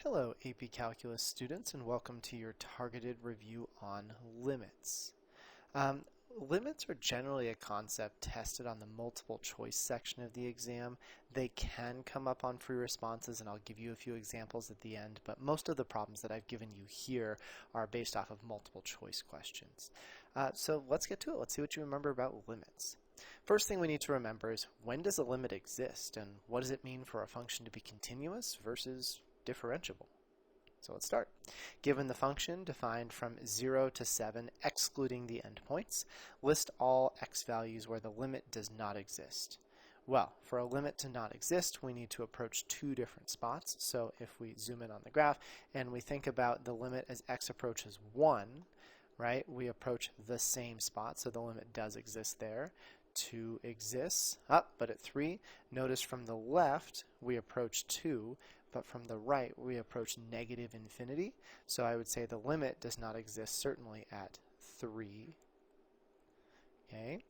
Hello AP Calculus students, and welcome to your targeted review on limits. Limits are generally a concept tested on the multiple choice section of the exam. They can come up on free responses, and I'll give you a few examples at the end, but most of the problems that I've given you here are based off of multiple choice questions. So let's get to it. Let's see what you remember about limits. First thing we need to remember is, when does a limit exist, and what does it mean for a function to be continuous versus differentiable? So let's start. Given the function defined from 0 to 7, excluding the endpoints, list all x values where the limit does not exist. Well, for a limit to not exist, we need to approach two different spots. So if we zoom in on the graph and we think about the limit as x approaches 1, right, we approach the same spot, so the limit does exist there. 2 exists, but at 3, notice from the left we approach 2, but from the right we approach negative infinity. So I would say the limit does not exist certainly at 3. Okay,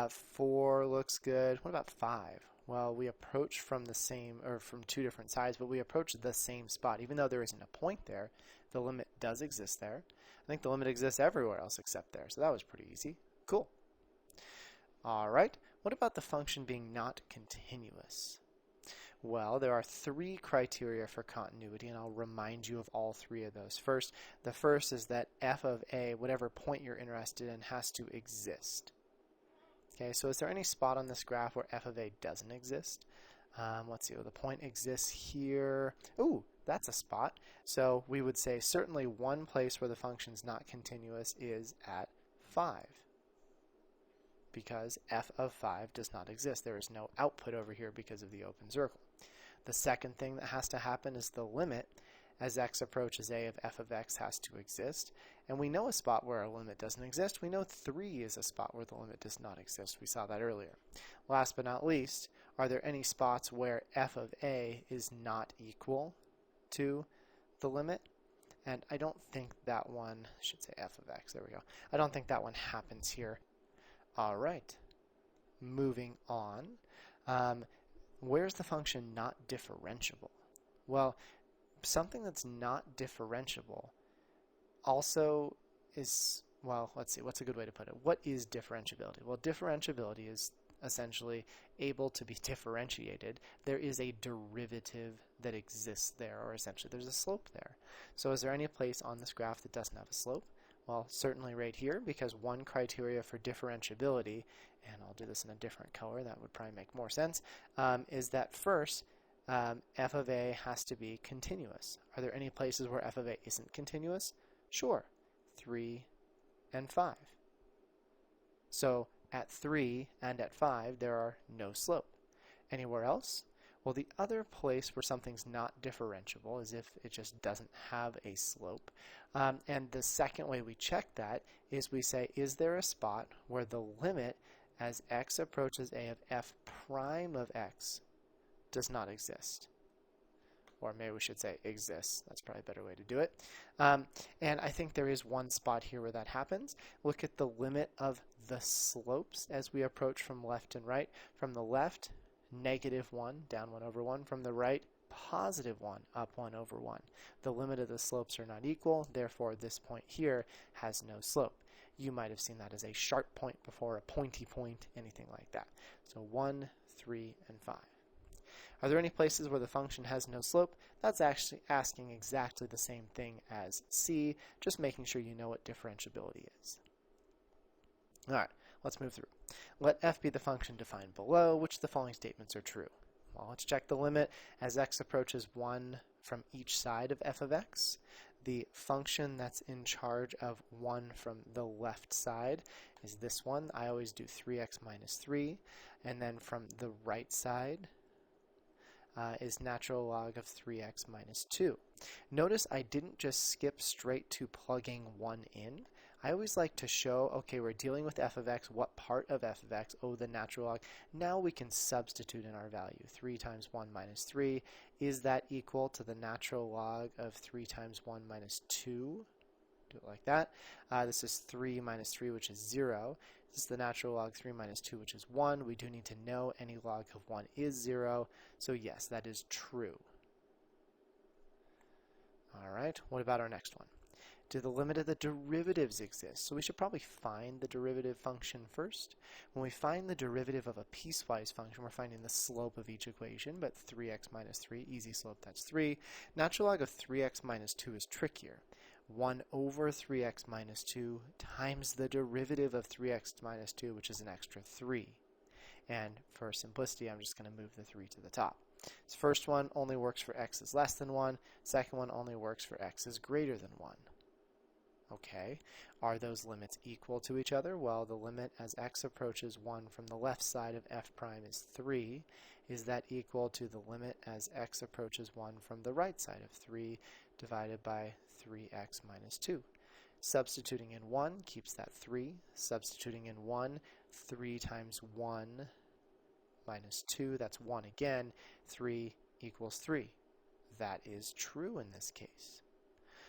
4 looks good. What about 5? Well, we approach from the same, or from two different sides, but we approach the same spot. Even though there isn't a point there, the limit does exist there. I think the limit exists everywhere else except there, so that was pretty easy. Cool. All right, what about the function being not continuous? Well, there are 3 criteria for continuity, and I'll remind you of all 3 of those. First, the first is that f of a, whatever point you're interested in, has to exist. Okay, so is there any spot on this graph where f of a doesn't exist? Let's see, well, the point exists here. Ooh, that's a spot. So we would say certainly one place where the function's not continuous is at 5. Because f of 5 does not exist. There is no output over here because of the open circle. The second thing that has to happen is the limit as x approaches a of f of x has to exist. And we know a spot where a limit doesn't exist. We know 3 is a spot where the limit does not exist. We saw that earlier. Last but not least, are there any spots where f of a is not equal to the limit? And I don't think that one, I should say f of x, there we go. I don't think that one happens here. All right, moving on. Where's the function not differentiable? Well, something that's not differentiable also is, well, let's see, what's a good way to put it? What is differentiability? Well, differentiability is essentially able to be differentiated. There is a derivative that exists there, or essentially there's a slope there. So is there any place on this graph that doesn't have a slope? Well, certainly right here, because one criteria for differentiability, and I'll do this in a different color, that would probably make more sense, is that first, f of a has to be continuous. Are there any places where f of a isn't continuous? Sure, 3 and 5. So at 3 and at 5, there are no slope. Anywhere else? Well, the other place where something's not differentiable is if it just doesn't have a slope. And the second way we check that is we say, is there a spot where the limit as x approaches a of f prime of x does not exist? Or maybe we should say exists. That's probably a better way to do it. And I think there is one spot here where that happens. Look at the limit of the slopes as we approach from left and right. From the left, -1, down 1 over 1. From the right, +1, up 1 over 1. The limit of the slopes are not equal, therefore this point here has no slope. You might have seen that as a sharp point before, a pointy point, anything like that. So 1, 3, and 5. Are there any places where the function has no slope? That's actually asking exactly the same thing as C, just making sure you know what differentiability is. All right, let's move through. Let f be the function defined below. Which of the following statements are true? Well, let's check the limit as x approaches 1 from each side of f of x. The function that's in charge of 1 from the left side is this one. I always do 3x minus 3. And then from the right side is natural log of 3x minus 2. Notice I didn't just skip straight to plugging 1 in. I always like to show, okay, we're dealing with f of x. What part of f of x? Oh, the natural log. Now we can substitute in our value. 3 times 1 minus 3. Is that equal to the natural log of 3 times 1 minus 2? Do it like that. This is 3 minus 3, which is 0. This is the natural log 3 minus 2, which is 1. We do need to know any log of 1 is 0. So yes, that is true. right, what about our next one? Do the limit of the derivatives exist? So we should probably find the derivative function first. When we find the derivative of a piecewise function, we're finding the slope of each equation, but 3x minus 3, easy slope, that's 3. Natural log of 3x minus 2 is trickier. 1 over 3x minus 2 times the derivative of 3x minus 2, which is an extra 3. And for simplicity, I'm just going to move the 3 to the top. This first one only works for x is less than 1. Second one only works for x is greater than 1. Okay, are those limits equal to each other? Well, the limit as x approaches 1 from the left side of f prime is 3. Is that equal to the limit as x approaches 1 from the right side of 3 divided by 3x minus 2? Substituting in 1 keeps that 3. Substituting in 1, 3 times 1 minus 2, that's 1 again. 3 equals 3. That is true in this case.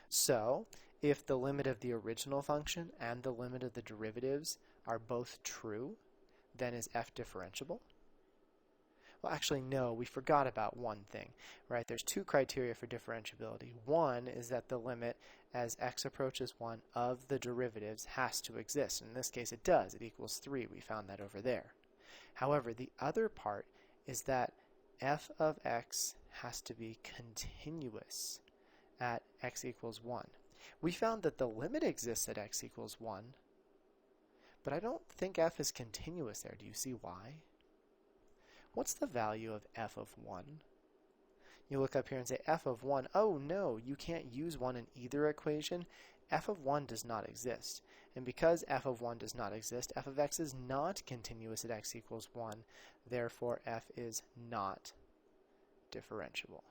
So, if the limit of the original function and the limit of the derivatives are both true, then is f differentiable? Well, actually, no, we forgot about one thing, right? There's two criteria for differentiability. One is that the limit as x approaches 1 of the derivatives has to exist. In this case, it does. It equals 3. We found that over there. However, the other part is that f of x has to be continuous at x equals 1. We found that the limit exists at x equals 1, but I don't think f is continuous there. Do you see why? What's the value of f of 1? You look up here and say f of 1. Oh no, you can't use 1 in either equation. F of 1 does not exist. And because f of 1 does not exist, f of x is not continuous at x equals 1. Therefore, f is not differentiable.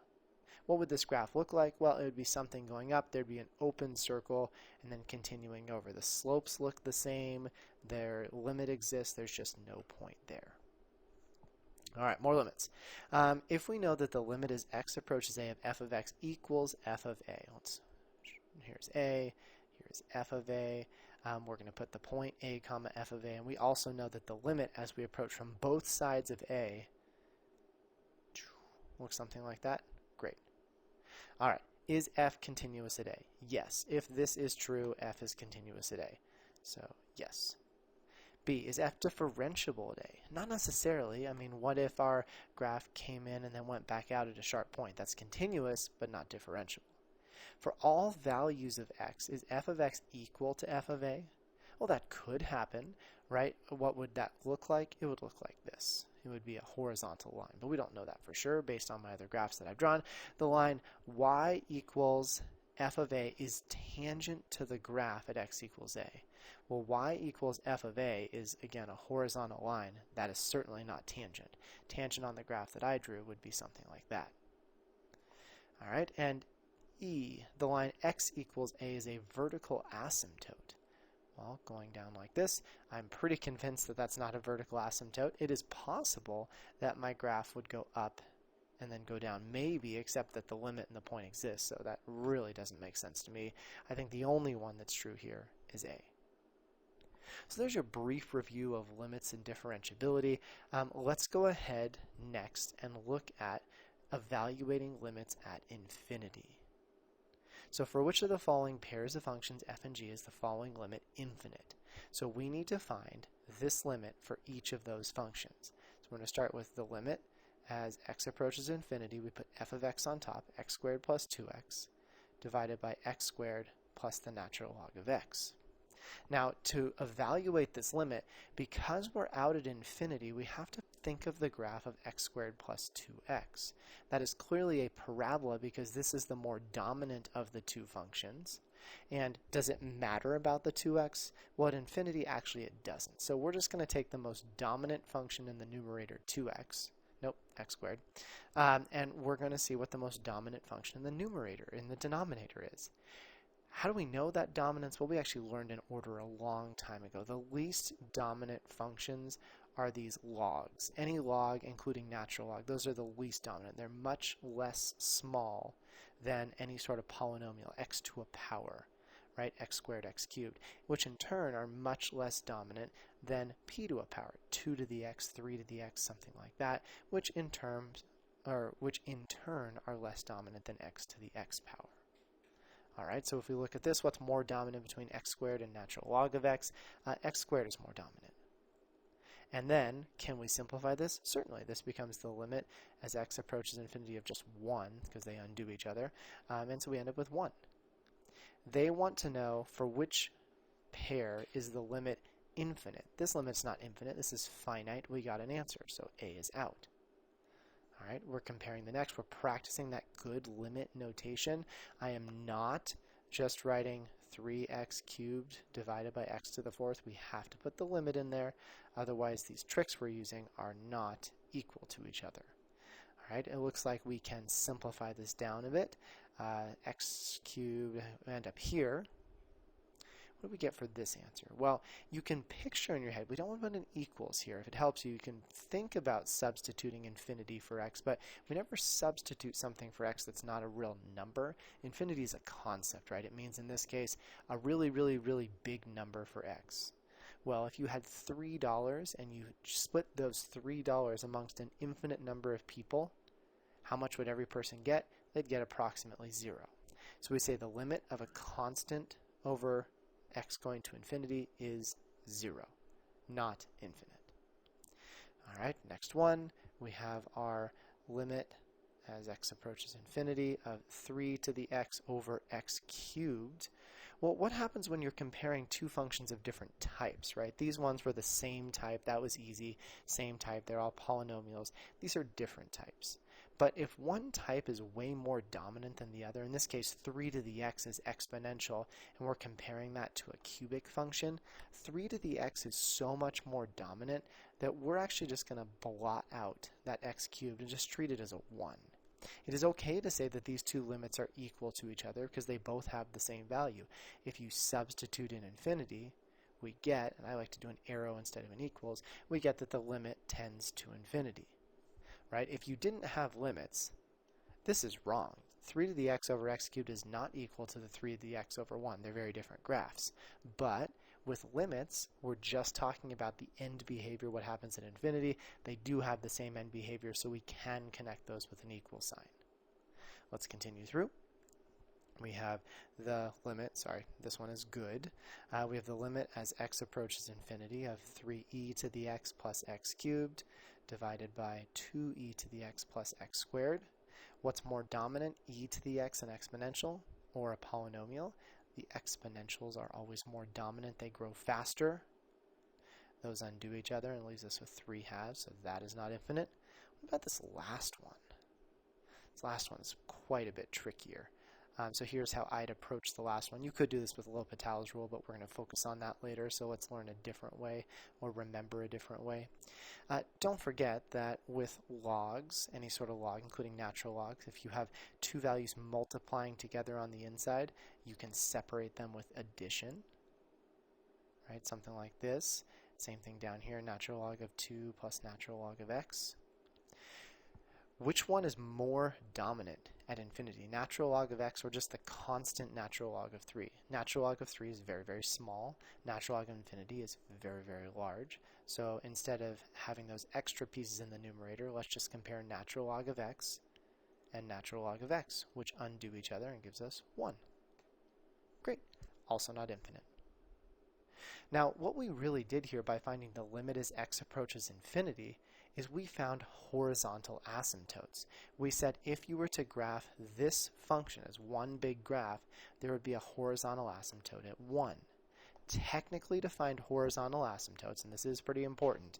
What would this graph look like? Well, it would be something going up. There'd be an open circle and then continuing over. The slopes look the same. Their limit exists. There's just no point there. All right, more limits. If we know that the limit as x approaches a of f of x equals f of a. Here's a. Here's f of a. We're going to put the point a comma f of a. And we also know that the limit as we approach from both sides of a looks something like that. Great. All right, is f continuous at a? Yes. If this is true, f is continuous at a. So, yes. B, is f differentiable at a? Not necessarily. I mean, what if our graph came in and then went back out at a sharp point? That's continuous, but not differentiable. For all values of x, is f of x equal to f of a? Well, that could happen, right? What would that look like? It would look like this. It would be a horizontal line, but we don't know that for sure based on my other graphs that I've drawn. The line y equals f of a is tangent to the graph at x equals a. Well, y equals f of a is, again, a horizontal line. That is certainly not tangent. Tangent on the graph that I drew would be something like that. All right, and E, the line x equals a is a vertical asymptote. Well, going down like this, I'm pretty convinced that that's not a vertical asymptote. It is possible that my graph would go up and then go down, maybe, except that the limit and the point exist, so that really doesn't make sense to me. I think the only one that's true here is A. So there's your brief review of limits and differentiability. Let's go ahead next and look at evaluating limits at infinity. So for which of the following pairs of functions f and g is the following limit infinite? So we need to find this limit for each of those functions. So we're going to start with the limit as x approaches infinity. We put f of x on top, x squared plus 2x, divided by x squared plus the natural log of x. Now, to evaluate this limit, because we're out at infinity, we have to think of the graph of x squared plus 2x. That is clearly a parabola because this is the more dominant of the two functions. And does it matter about the 2x? Well, at infinity, actually it doesn't. So we're just going to take the most dominant function in the numerator, 2x. Nope, x squared. And we're going to see what the most dominant function in the numerator, in the denominator is. How do we know that dominance? Well, we actually learned an order a long time ago. The least dominant functions are these logs. Any log, including natural log, those are the least dominant. They're much less small than any sort of polynomial, x to a power, right? X squared, x cubed, which in turn are much less dominant than p to a power, 2 to the x, 3 to the x, something like that, which in turn are less dominant than x to the x power. All right, so if we look at this, what's more dominant between x squared and natural log of x? X squared is more dominant. And then, can we simplify this? Certainly. This becomes the limit as x approaches infinity of just 1, because they undo each other. And so we end up with 1. They want to know for which pair is the limit infinite. This limit's not infinite. This is finite. We got an answer, so A is out. All right, we're comparing the next. We're practicing that good limit notation. I am not just writing 3x cubed divided by x to the fourth. We have to put the limit in there. Otherwise, these tricks we're using are not equal to each other. All right, it looks like we can simplify this down a bit. X cubed, we end up here. What do we get for this answer? Well, you can picture in your head, we don't want to put an equals here. If it helps you, you can think about substituting infinity for x, but we never substitute something for x that's not a real number. Infinity is a concept, right? It means in this case a really, really, really big number for x. Well, if you had $3 and you split those $3 amongst an infinite number of people, how much would every person get? They'd get approximately 0. So we say the limit of a constant over x going to infinity is 0, not infinite. All right, next one, we have our limit as x approaches infinity of 3 to the x over x cubed. Well, what happens when you're comparing two functions of different types, right? These ones were the same type. That was easy. Same type. They're all polynomials. These are different types. But if one type is way more dominant than the other, in this case 3 to the x is exponential, and we're comparing that to a cubic function, 3 to the x is so much more dominant that we're actually just going to blot out that x cubed and just treat it as a 1. It is okay to say that these two limits are equal to each other because they both have the same value. If you substitute in infinity, we get, and I like to do an arrow instead of an equals, we get that the limit tends to infinity. Right? If you didn't have limits, this is wrong. 3 to the x over x cubed is not equal to the 3 to the x over 1. They're very different graphs. But with limits, we're just talking about the end behavior, what happens at infinity. They do have the same end behavior, so we can connect those with an equal sign. Let's continue through. We have the limit, sorry, this one is good. We have the limit as x approaches infinity of 3e to the x plus x cubed divided by 2e to the x plus x squared. What's more dominant, e to the x an exponential or a polynomial? The exponentials are always more dominant. They grow faster. Those undo each other and leaves us with 3 halves, so that is not infinite. What about this last one? This last one is quite a bit trickier. So here's how I'd approach the last one. You could do this with L'Hopital's rule, but we're going to focus on that later, so let's learn a different way or remember a different way. Don't forget that with logs, any sort of log, including natural logs, if you have two values multiplying together on the inside, you can separate them with addition, right? Something like this. Same thing down here, natural log of 2 plus natural log of x. Which one is more dominant at infinity? Natural log of x or just the constant natural log of 3? Natural log of 3 is very, very small. Natural log of infinity is very, very large. So instead of having those extra pieces in the numerator, let's just compare natural log of x and natural log of x, which undo each other and gives us 1. Great. Also not infinite. Now, what we really did here by finding the limit as x approaches infinity is we found horizontal asymptotes. We said if you were to graph this function as one big graph, there would be a horizontal asymptote at 1. Technically, to find horizontal asymptotes, and this is pretty important,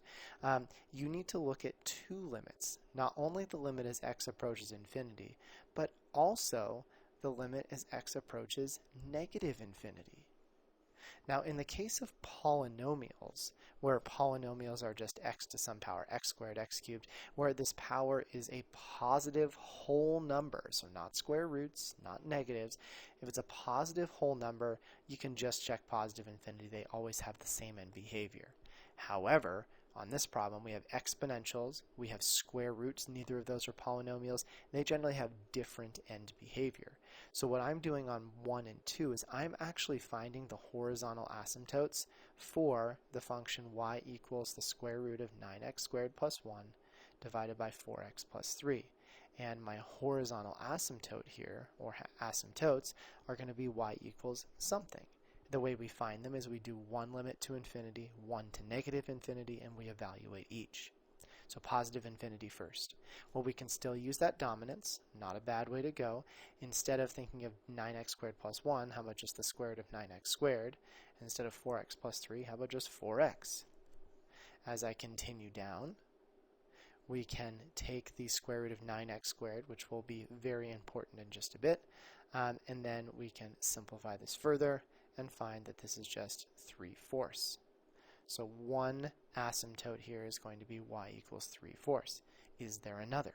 you need to look at two limits. Not only the limit as x approaches infinity, but also the limit as x approaches negative infinity. Now, in the case of polynomials, where polynomials are just x to some power, x squared, x cubed, where this power is a positive whole number, so not square roots, not negatives. If it's a positive whole number, you can just check positive infinity. They always have the same end behavior. However, on this problem, we have exponentials, we have square roots, neither of those are polynomials. They generally have different end behavior. So what I'm doing on 1 and 2 is I'm actually finding the horizontal asymptotes for the function y equals the square root of 9x squared plus 1 divided by 4x plus 3. and my horizontal asymptote here, or asymptotes, are going to be y equals something. The way we find them is we do one limit to infinity, one to negative infinity, and we evaluate each. So positive infinity first. Well, we can still use that dominance, not a bad way to go. Instead of thinking of 9x squared plus 1, how about just the square root of 9x squared? Instead of 4x plus 3, how about just 4x? As I continue down, we can take the square root of 9x squared, which will be very important in just a bit, and then we can simplify this further and find that this is just 3/4. So one asymptote here is going to be y equals 3/4. Is there another?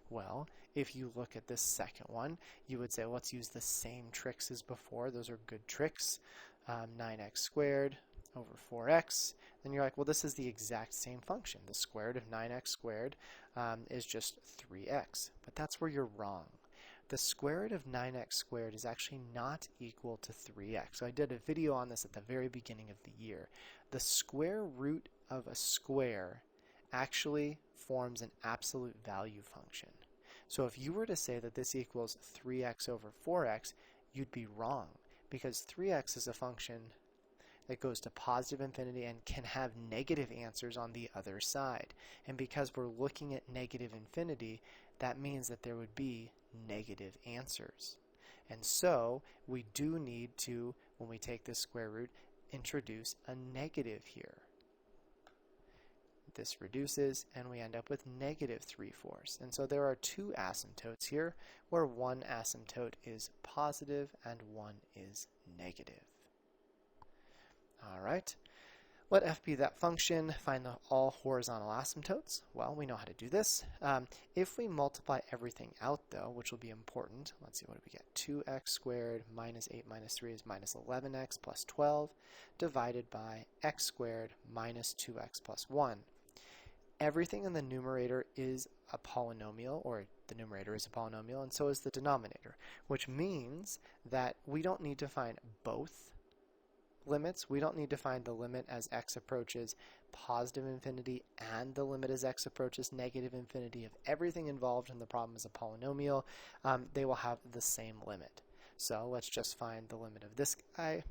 Well, if you look at this second one, you would say, let's use the same tricks as before. Those are good tricks. 9x squared over 4x. Then you're like, well, this is the exact same function. The square root of 9x squared is just 3x. But that's where you're wrong. The square root of 9x squared is actually not equal to 3x. So I did a video on this at the very beginning of the year. The square root of a square actually forms an absolute value function. So if you were to say that this equals 3x over 4x, you'd be wrong, because 3x is a function that goes to positive infinity and can have negative answers on the other side. And because we're looking at negative infinity, that means that there would be negative answers. And so we do need to, when we take this square root, introduce a negative here. This reduces, and we end up with negative 3/4. And so there are two asymptotes here, where one asymptote is positive and one is negative. All right, let f be that function. Find all horizontal asymptotes. Well, we know how to do this. If we multiply everything out, though, which will be important, let's see, what do we get? 2x squared minus 8 minus 3 is minus 11x plus 12, divided by x squared minus 2x plus 1. Everything in the numerator is a polynomial, or the numerator is a polynomial, and so is the denominator, which means that we don't need to find both limits. We don't need to find the limit as x approaches positive infinity and the limit as x approaches negative infinity. If everything involved in the problem is a polynomial, they will have the same limit. So let's just find the limit of this guy.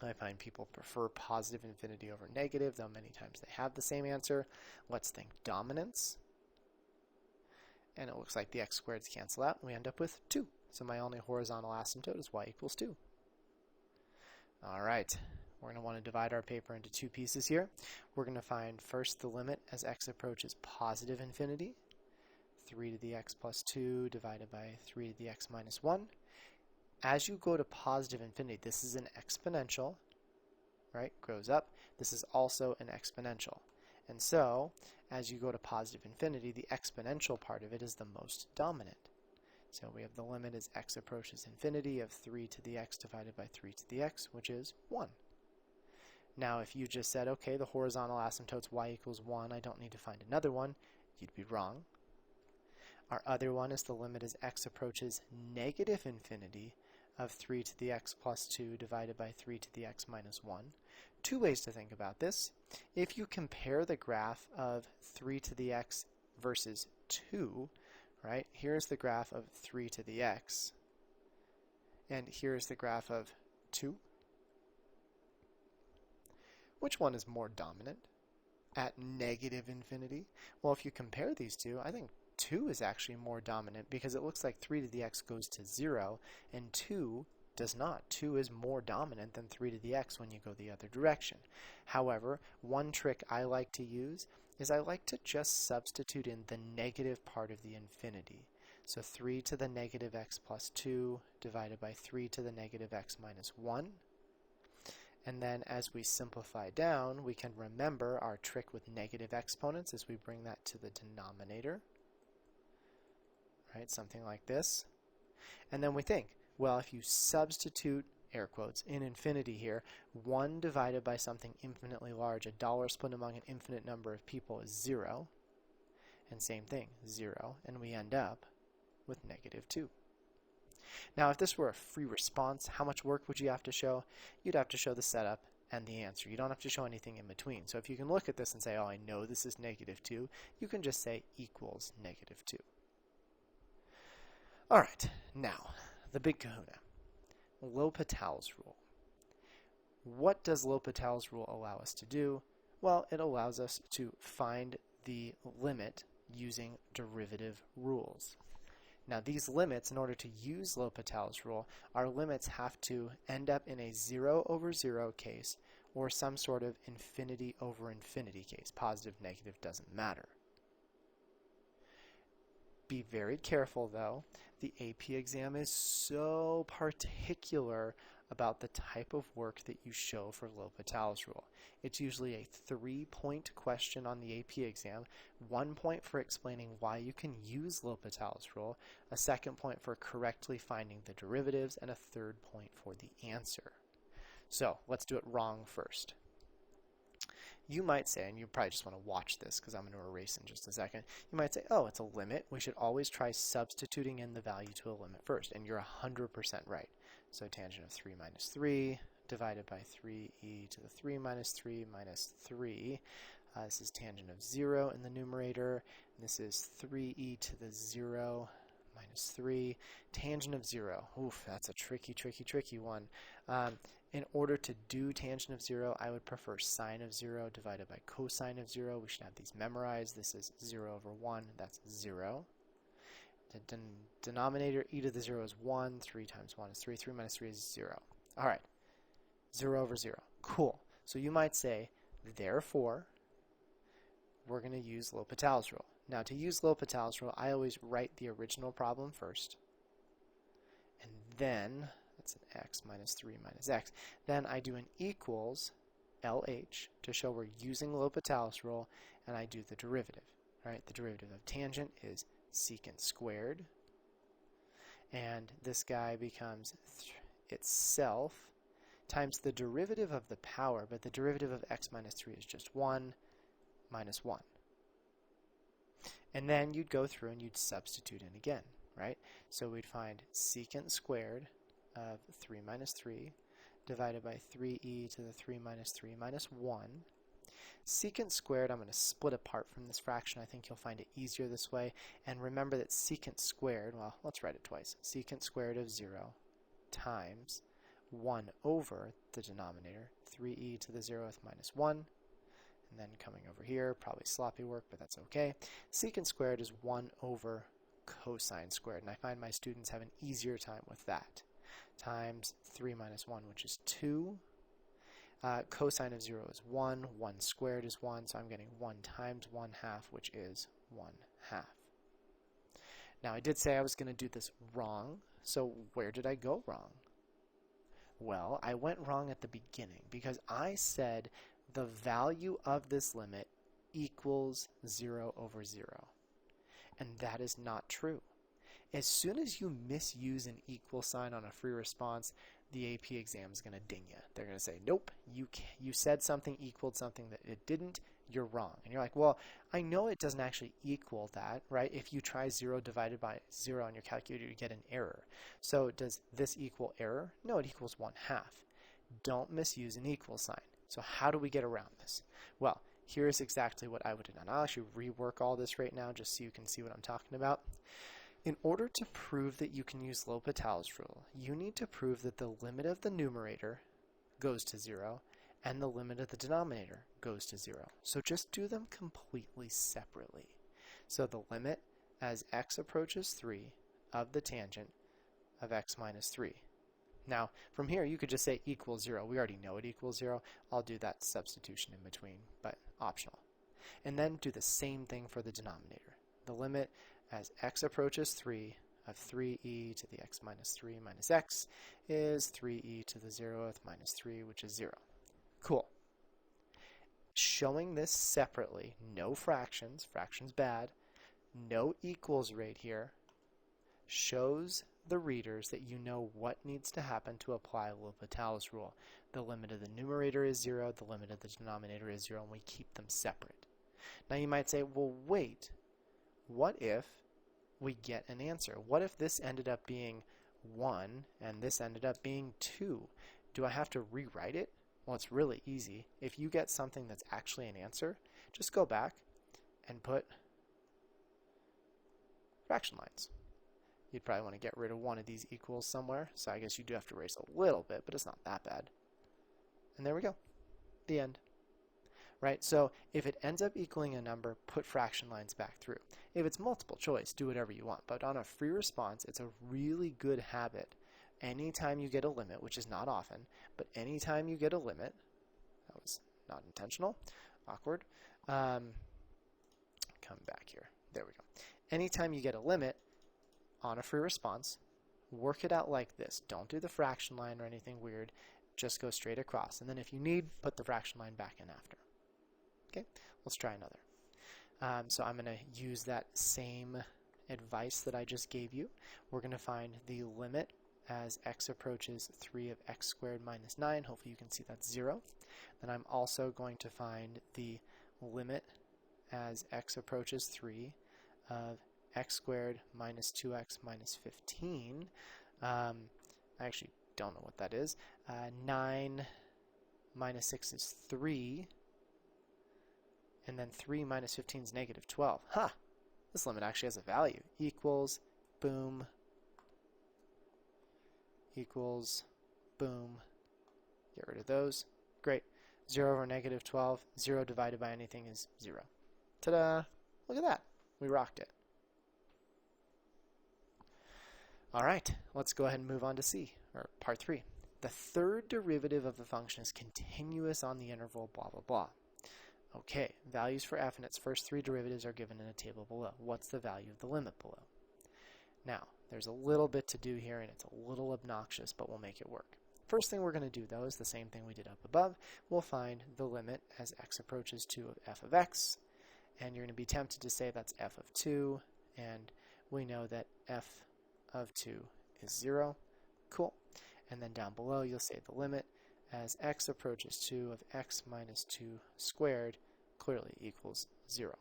I find people prefer positive infinity over negative, though many times they have the same answer. Let's think dominance. And it looks like the x squareds cancel out, and we end up with 2. So my only horizontal asymptote is y equals 2. All right, we're going to want to divide our paper into two pieces here. We're going to find first the limit as x approaches positive infinity. 3 to the x plus 2 divided by 3 to the x minus 1. As you go to positive infinity, this is an exponential, right? Grows up. This is also an exponential. And so, as you go to positive infinity, the exponential part of it is the most dominant. So we have the limit as x approaches infinity of 3 to the x divided by 3 to the x, which is 1. Now, if you just said, okay, the horizontal asymptote's y equals 1, I don't need to find another one, you'd be wrong. Our other one is the limit as x approaches negative infinity of 3 to the x plus 2 divided by 3 to the x minus 1. Two ways to think about this. If you compare the graph of 3 to the x versus 2, right, here's the graph of 3 to the x, and here's the graph of 2. Which one is more dominant at negative infinity? Well, if you compare these two, I think 2 is actually more dominant, because it looks like 3 to the x goes to 0, and 2 does not. 2 is more dominant than 3 to the x when you go the other direction. However, one trick I like to use is I like to just substitute in the negative part of the infinity. So 3 to the negative x plus 2 divided by 3 to the negative x minus 1. And then as we simplify down, we can remember our trick with negative exponents as we bring that to the denominator. Right, something like this. And then we think, well, if you substitute, air quotes, in infinity here, 1 divided by something infinitely large, a dollar split among an infinite number of people is 0. And same thing, 0. And we end up with negative 2. Now, if this were a free response, how much work would you have to show? You'd have to show the setup and the answer. You don't have to show anything in between. So if you can look at this and say, oh, I know this is -2, you can just say equals -2. All right, now, the big kahuna, L'Hopital's rule. What does L'Hopital's rule allow us to do? Well, it allows us to find the limit using derivative rules. Now, these limits, in order to use L'Hopital's rule, our limits have to end up in a 0 over 0 case or some sort of infinity over infinity case. Positive, negative, doesn't matter. Be very careful, though. The AP exam is so particular about the type of work that you show for L'Hopital's rule. It's usually a 3-point question on the AP exam, 1 point for explaining why you can use L'Hopital's rule, a 2nd point for correctly finding the derivatives, and a 3rd point for the answer. So let's do it wrong first. You might say, and you probably just want to watch this because I'm going to erase in just a second, you might say, oh, it's a limit. We should always try substituting in the value to a limit first, and you're 100% right. So tangent of 3 minus 3 divided by 3e to the 3 minus 3 minus 3. This is tangent of 0 in the numerator. And this is 3e to the 0 minus 3. Tangent of 0. Oof, that's a tricky one. In order to do tangent of 0, I would prefer sine of 0 divided by cosine of 0. We should have these memorized. This is 0 over 1. That's 0. The denominator, e to the 0 is 1. 3 times 1 is 3. 3 minus 3 is 0. All right. 0 over 0. Cool. So you might say, therefore, we're going to use L'Hopital's rule. Now, to use L'Hopital's rule, I always write the original problem first. And then, that's an x minus 3 minus x. Then I do an equals LH to show we're using L'Hopital's rule, and I do the derivative. Right? The derivative of tangent is secant squared. And this guy becomes itself times the derivative of the power, but the derivative of x minus 3 is just 1 minus 1. And then you'd go through and you'd substitute in again, right? So we'd find secant squared of 3 minus 3 divided by 3e to the 3 minus 3 minus 1. Secant squared, I'm going to split apart from this fraction. I think you'll find it easier this way. And remember that secant squared, well, let's write it twice. Secant squared of 0 times 1 over the denominator, 3e to the 0th minus 1. And then coming over here, probably sloppy work, but that's okay. Secant squared is 1 over cosine squared. And I find my students have an easier time with that. Times 3 minus 1, which is 2. Cosine of 0 is 1. 1 squared is 1, so I'm getting 1 times 1/2, which is 1/2. Now, I did say I was going to do this wrong, so where did I go wrong? Well, I went wrong at the beginning because I said the value of this limit equals 0 over 0. And that is not true. As soon as you misuse an equal sign on a free response, the AP exam is going to ding you. They're going to say, nope, you said something equaled something that it didn't, you're wrong. And you're like, well, I know it doesn't actually equal that, right? If you try 0 divided by 0 on your calculator, you get an error. So does this equal error? No, it equals 1/2. Don't misuse an equal sign. So how do we get around this? Well, here's exactly what I would have done. I'll actually rework all this right now just so you can see what I'm talking about. In order to prove that you can use L'Hopital's rule, you need to prove that the limit of the numerator goes to 0 and the limit of the denominator goes to 0. So just do them completely separately. So the limit as x approaches 3 of the tangent of x minus 3. Now, from here, you could just say equals 0. We already know it equals 0. I'll do that substitution in between, but optional. And then do the same thing for the denominator. The limit as x approaches 3 of 3e to the x minus 3 minus x is 3e to the 0th minus 3, which is 0. Cool. Showing this separately, no fractions, fractions bad, no equals right here, shows the readers that you know what needs to happen to apply L'Hopital's rule. The limit of the numerator is 0, the limit of the denominator is 0, and we keep them separate. Now you might say, well, wait, what if we get an answer? What if this ended up being 1 and this ended up being 2? Do I have to rewrite it? Well, it's really easy. If you get something that's actually an answer, just go back and put fraction lines. You'd probably want to get rid of one of these equals somewhere, so I guess you do have to erase a little bit, but it's not that bad. And there we go. The end. Right? So if it ends up equaling a number, put fraction lines back through. If it's multiple choice, do whatever you want. But on a free response, it's a really good habit. Anytime you get a limit, which is not often, but anytime you get a limit, that was not intentional, awkward. Come back here. There we go. Anytime you get a limit on a free response, work it out like this. Don't do the fraction line or anything weird. Just go straight across. And then if you need, put the fraction line back in after. Okay, let's try another. So I'm going to use that same advice that I just gave you. We're going to find the limit as x approaches 3 of x squared minus 9. Hopefully you can see that's 0. Then I'm also going to find the limit as x approaches 3 of x squared minus 2x minus 15. I actually don't know what that is. 9 minus 6 is 3. And then 3 minus 15 is negative 12. Huh! This limit actually has a value. Equals, boom, equals, boom. Get rid of those. Great. 0 over negative 12. 0 divided by anything is 0. Ta-da! Look at that. We rocked it. All right. Let's go ahead and move on to C, or part 3. The third derivative of the function is continuous on the interval blah, blah, blah. Okay, values for f and its first 3 derivatives are given in a table below. What's the value of the limit below? Now, there's a little bit to do here, and it's a little obnoxious, but we'll make it work. First thing we're going to do, though, is the same thing we did up above. We'll find the limit as x approaches 2 of f of x, and you're going to be tempted to say that's f of 2, and we know that f of 2 is 0. Cool. And then down below, you'll say the limit as x approaches 2 of x minus 2 squared clearly equals 0.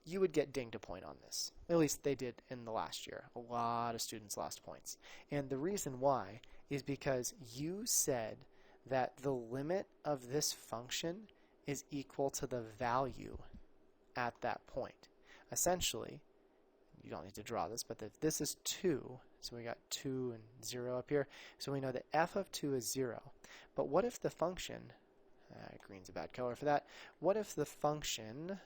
You would get dinged a point on this. At least they did in the last year. A lot of students lost points. And the reason why is because you said that the limit of this function is equal to the value at that point. Essentially, you don't need to draw this, but if this is 2, so we got 2 and 0 up here, so we know that f of 2 is 0. But what if the function, green's a bad color for that, what if the function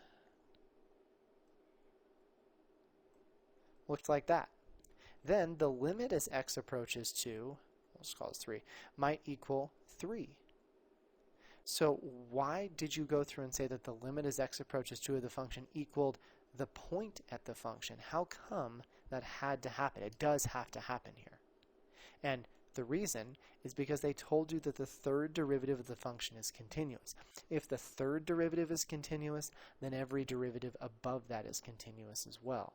looked like that? Then the limit as x approaches 2, let's call it 3, might equal 3. So why did you go through and say that the limit as x approaches 2 of the function equaled the point at the function? How come that had to happen? It does have to happen here. And the reason is because they told you that the third derivative of the function is continuous. If the third derivative is continuous, then every derivative above that is continuous as well.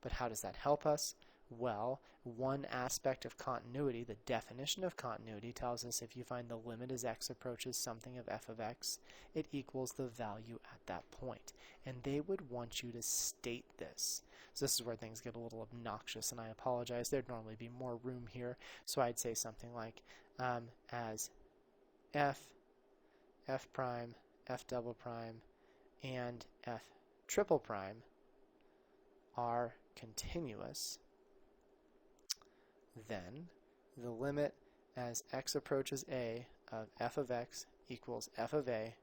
But how does that help us? Well, one aspect of continuity, the definition of continuity, tells us if you find the limit as x approaches something of f of x, it equals the value at that point. And they would want you to state this. So this is where things get a little obnoxious, and I apologize. There'd normally be more room here. So I'd say something like as f prime, f double prime, and f triple prime are continuous, then the limit as x approaches a of f of x equals f of a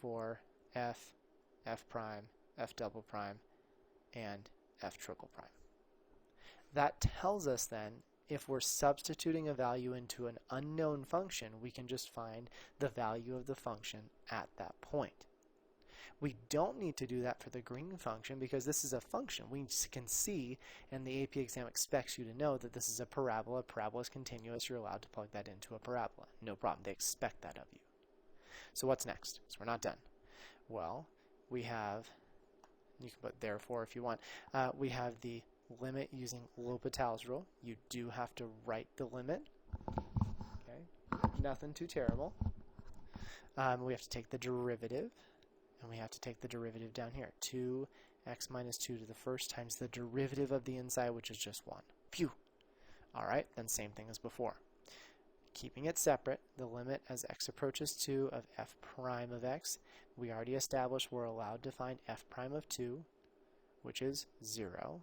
for f prime, f double prime, and f triple prime. That tells us then if we're substituting a value into an unknown function, we can just find the value of the function at that point. We don't need to do that for the green function because this is a function. We can see, and the AP exam expects you to know that this is a parabola. A parabola is continuous. You're allowed to plug that into a parabola. No problem. They expect that of you. So what's next? So we're not done. Well, we have, you can put therefore if you want, we have the limit using L'Hopital's rule. You do have to write the limit. Okay, nothing too terrible. We have to take the derivative. And we have to take the derivative down here. 2x minus 2 to the first times the derivative of the inside, which is just 1. Phew! Alright, then same thing as before. Keeping it separate, the limit as x approaches 2 of f prime of x, we already established we're allowed to find f prime of 2, which is 0.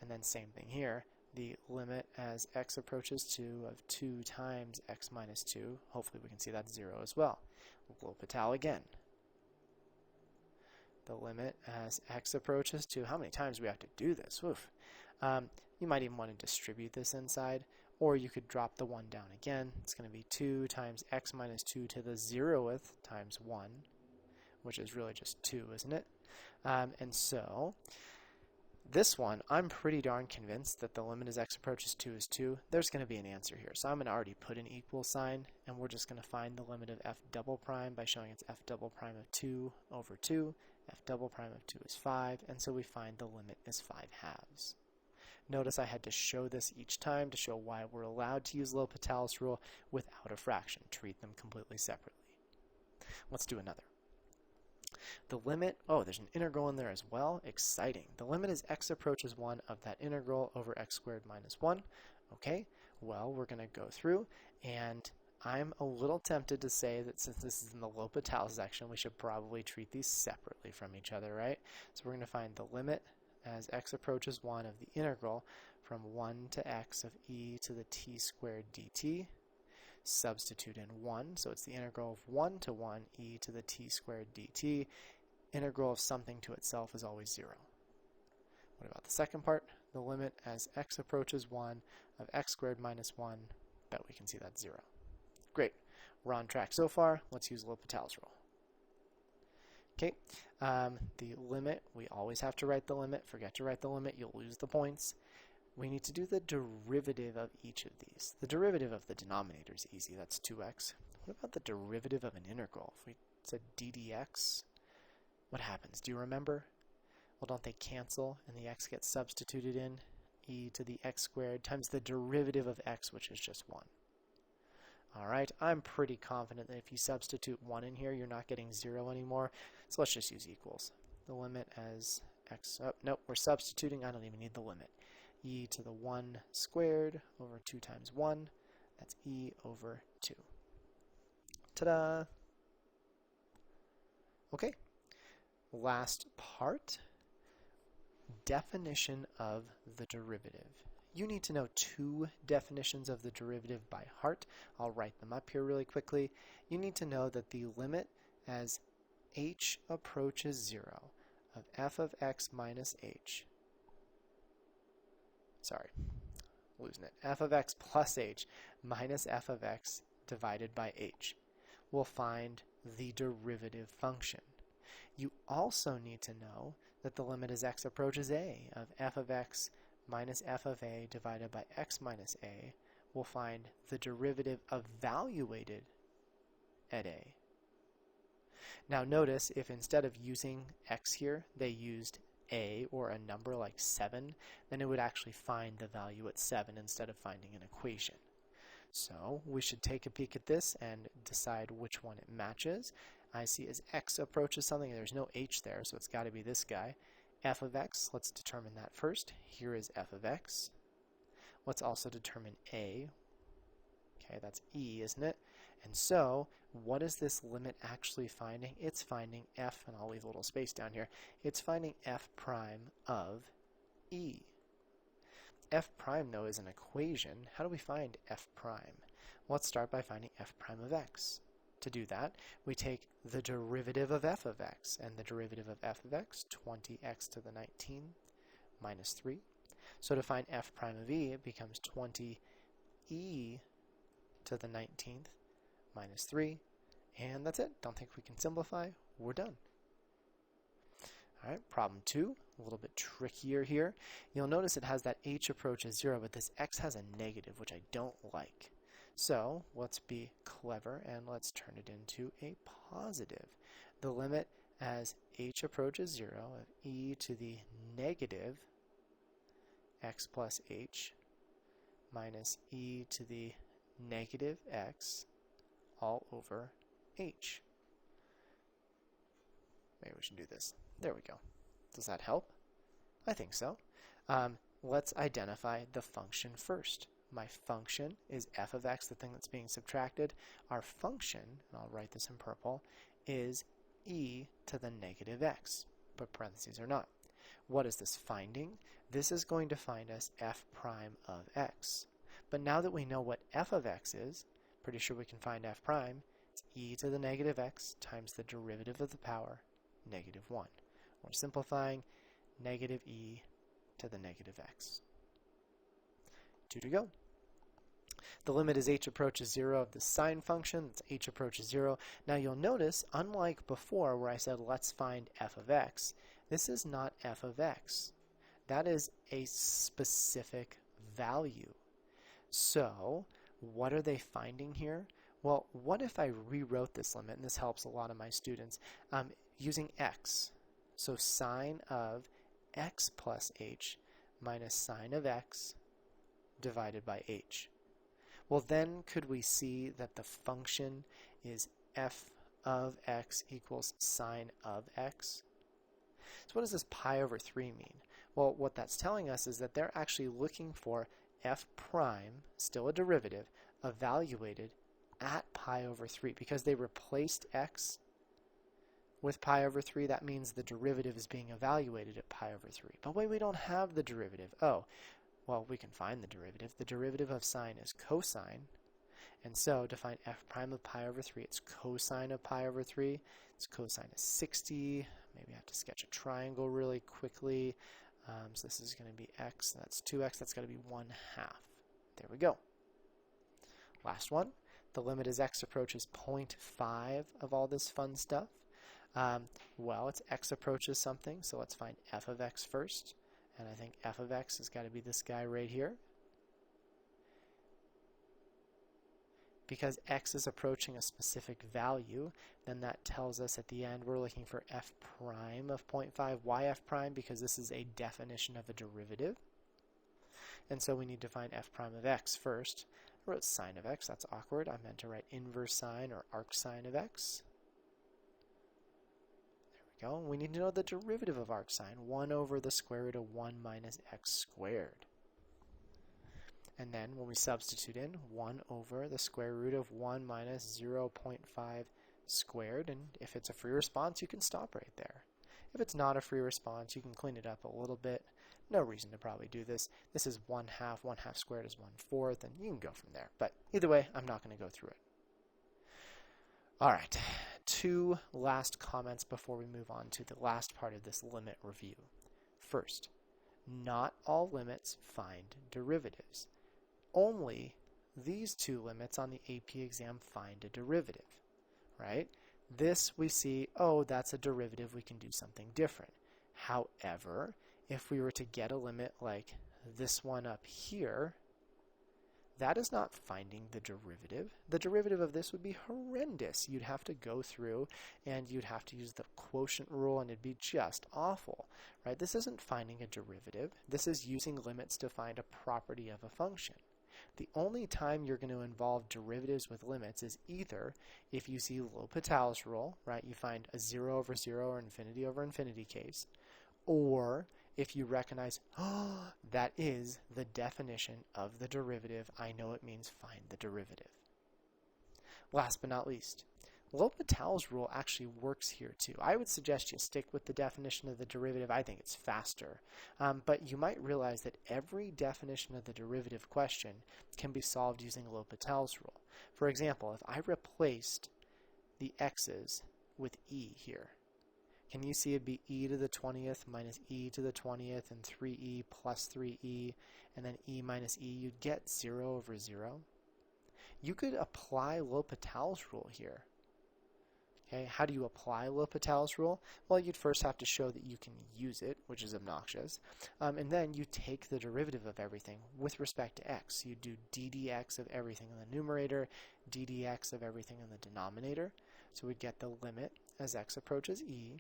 And then same thing here, the limit as x approaches 2 of 2 times x minus 2, hopefully we can see that's 0 as well. L'Hopital again. The limit as x approaches 2, how many times do we have to do this? Oof. You might even want to distribute this inside, or you could drop the 1 down again. It's going to be 2 times x minus 2 to the 0th times 1, which is really just 2, isn't it? And so this one, I'm pretty darn convinced that the limit as x approaches 2 is 2. There's going to be an answer here. So I'm going to already put an equal sign, and we're just going to find the limit of f double prime by showing it's f double prime of 2 over 2. F double prime of 2 is 5, and so we find the limit is 5 halves. Notice I had to show this each time to show why we're allowed to use L'Hopital's rule without a fraction. Treat them completely separately. Let's do another. The limit, oh, there's an integral in there as well. Exciting. The limit as x approaches 1 of that integral over x squared minus 1. Okay, well, we're going to go through, and I'm a little tempted to say that since this is in the L'Hopital section, we should probably treat these separately from each other, right? So we're going to find the limit as x approaches 1 of the integral from 1 to x of e to the t squared dt. Substitute in 1, so it's the integral of 1 to 1 e to the t squared dt. Integral of something to itself is always 0. What about the second part? The limit as x approaches 1 of x squared minus 1. Bet we can see that's 0. Great. We're on track so far. Let's use L'Hopital's rule. Okay, the limit, we always have to write the limit. Forget to write the limit, you'll lose the points. We need to do the derivative of each of these. The derivative of the denominator is easy, that's 2x. What about the derivative of an integral? If we said d dx, what happens? Do you remember? Well, don't they cancel and the x gets substituted in? E to the x squared times the derivative of x, which is just 1. Alright, I'm pretty confident that if you substitute 1 in here, you're not getting 0 anymore. So let's just use equals. The limit as x, oh, nope, we're substituting, I don't even need the limit. E to the 1 squared over 2 times 1, that's e over 2. Ta-da! Okay, last part, definition of the derivative. You need to know 2 definitions of the derivative by heart. I'll write them up here really quickly. You need to know that the limit as h approaches 0 of f of x minus h, losing it, f of x plus h minus f of x divided by h. We'll find the derivative function. You also need to know that the limit as x approaches a of f of x minus f of a divided by x minus a, we'll find the derivative evaluated at a. Now notice if instead of using x here, they used a or a number like 7, then it would actually find the value at 7 instead of finding an equation. So we should take a peek at this and decide which one it matches. I see as x approaches something, there's no h there, so it's got to be this guy. F of x, let's determine that first. Here is f of x. Let's also determine a. Okay, that's e, isn't it? And so, what is this limit actually finding? It's finding f, and I'll leave a little space down here. It's finding f prime of e. F prime, though, is an equation. How do we find f prime? Let's start by finding f prime of x. To do that, we take the derivative of f of x, and the derivative of f of x, 20x to the 19 minus 3. So to find f prime of e, it becomes 20e to the 19th minus 3, and that's it. Don't think we can simplify. We're done. All right, problem 2, a little bit trickier here. You'll notice it has that h approaches 0, but this x has a negative, which I don't like. So let's be clever and let's turn it into a positive. The limit as h approaches 0 of e to the negative x plus h minus e to the negative x all over h. Maybe we should do this. There we go. Does that help? I think so. Let's identify the function first. my function is f of x, the thing that's being subtracted. Our function, and I'll write this in purple, is e to the negative x, but parentheses are not. What is this finding? This is going to find us f prime of x. But now that we know what f of x is, pretty sure we can find f prime. It's e to the negative x times the derivative of the power, negative 1. We're simplifying, negative e to the negative x. 2 to go. The limit as h approaches 0 of the sine function. That's h approaches 0. Now you'll notice, unlike before where I said let's find f of x, this is not f of x. That is a specific value. So what are they finding here? Well, what if I rewrote this limit, and this helps a lot of my students, using x. So sine of x plus h minus sine of x divided by h. Well, then could we see that the function is f of x equals sine of x? So what does this pi over 3 mean? Well, what that's telling us is that they're actually looking for f prime, still a derivative, evaluated at pi over 3. Because they replaced x with pi over 3, that means the derivative is being evaluated at pi over 3. But wait, we don't have the derivative. Oh, well, we can find the derivative. The derivative of sine is cosine. And so to find f prime of pi over 3, it's cosine of pi over 3. Its cosine is 60. Maybe I have to sketch a triangle really quickly. So this is going to be x. That's 2x. That's got to be 1/2. There we go. Last one. The limit as x approaches 0.5 of all this fun stuff. Well, it's x approaches something, so let's find f of x first. And I think f of x has got to be this guy right here. Because x is approaching a specific value, then that tells us at the end we're looking for f prime of 0.5. Why f prime? Because this is a definition of a derivative. And so we need to find f prime of x first. I wrote sine of x. That's awkward. I meant to write inverse sine or arc sine of x. There we go. We need to know the derivative of arc sine. 1 over the square root of 1 minus x squared. And then when we substitute in 1 over the square root of 1 minus 0.5 squared, and if it's a free response, you can stop right there. If it's not a free response, you can clean it up a little bit. No reason to probably do this. This is 1/2. 1/2 squared is 1/4, and you can go from there. But either way, I'm not going to go through it. All right, 2 last comments before we move on to the last part of this limit review. First, not all limits find derivatives. Only these 2 limits on the AP exam find a derivative, right? This we see, oh, that's a derivative, we can do something different. However, if we were to get a limit like this one up here, that is not finding the derivative. The derivative of this would be horrendous. You'd have to go through and you'd have to use the quotient rule and it'd be just awful, right? This isn't finding a derivative. This is using limits to find a property of a function. The only time you're going to involve derivatives with limits is either if you see L'Hopital's rule, right? You find a 0 over 0 or infinity over infinity case, or if you recognize, oh, that is the definition of the derivative, I know it means find the derivative. Last but not least, L'Hopital's rule actually works here too. I would suggest you stick with the definition of the derivative. I think it's faster. But you might realize that every definition of the derivative question can be solved using L'Hopital's rule. For example, if I replaced the x's with e here, can you see it'd be e to the 20th minus e to the 20th and 3e plus 3e and then e minus e? You'd get 0 over 0. You could apply L'Hopital's rule here. Okay, how do you apply L'Hopital's rule? Well, you'd first have to show that you can use it, which is obnoxious. And then you take the derivative of everything with respect to x. You do d dx of everything in the numerator, d dx of everything in the denominator. So we'd get the limit as x approaches e.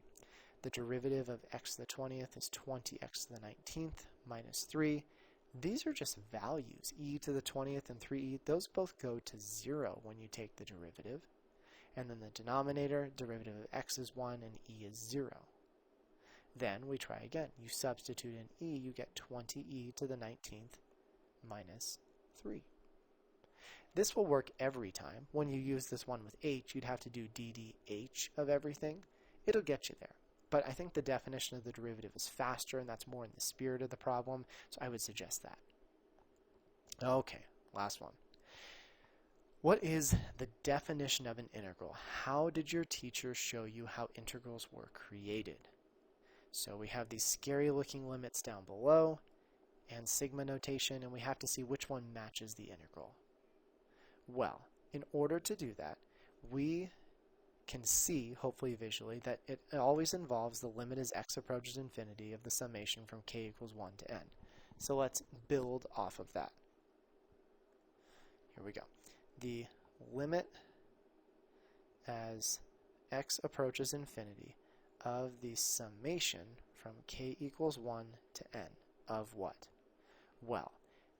The derivative of x to the 20th is 20x to the 19th minus 3. These are just values. E to the 20th and 3e, those both go to 0 when you take the derivative. And then the denominator, derivative of x is 1 and e is 0. Then we try again. You substitute in e, you get 20e to the 19th minus 3. This will work every time. When you use this one with h, you'd have to do ddh of everything. It'll get you there. But I think the definition of the derivative is faster, and that's more in the spirit of the problem, so I would suggest that. Okay, last one. What is the definition of an integral? How did your teacher show you how integrals were created? So we have these scary looking limits down below and sigma notation, and we have to see which one matches the integral. Well, in order to do that, we can see, hopefully visually, that it always involves the limit as x approaches infinity of the summation from k equals 1 to n. So let's build off of that. Here we go. The limit as x approaches infinity of the summation from k equals 1 to n of what? Well,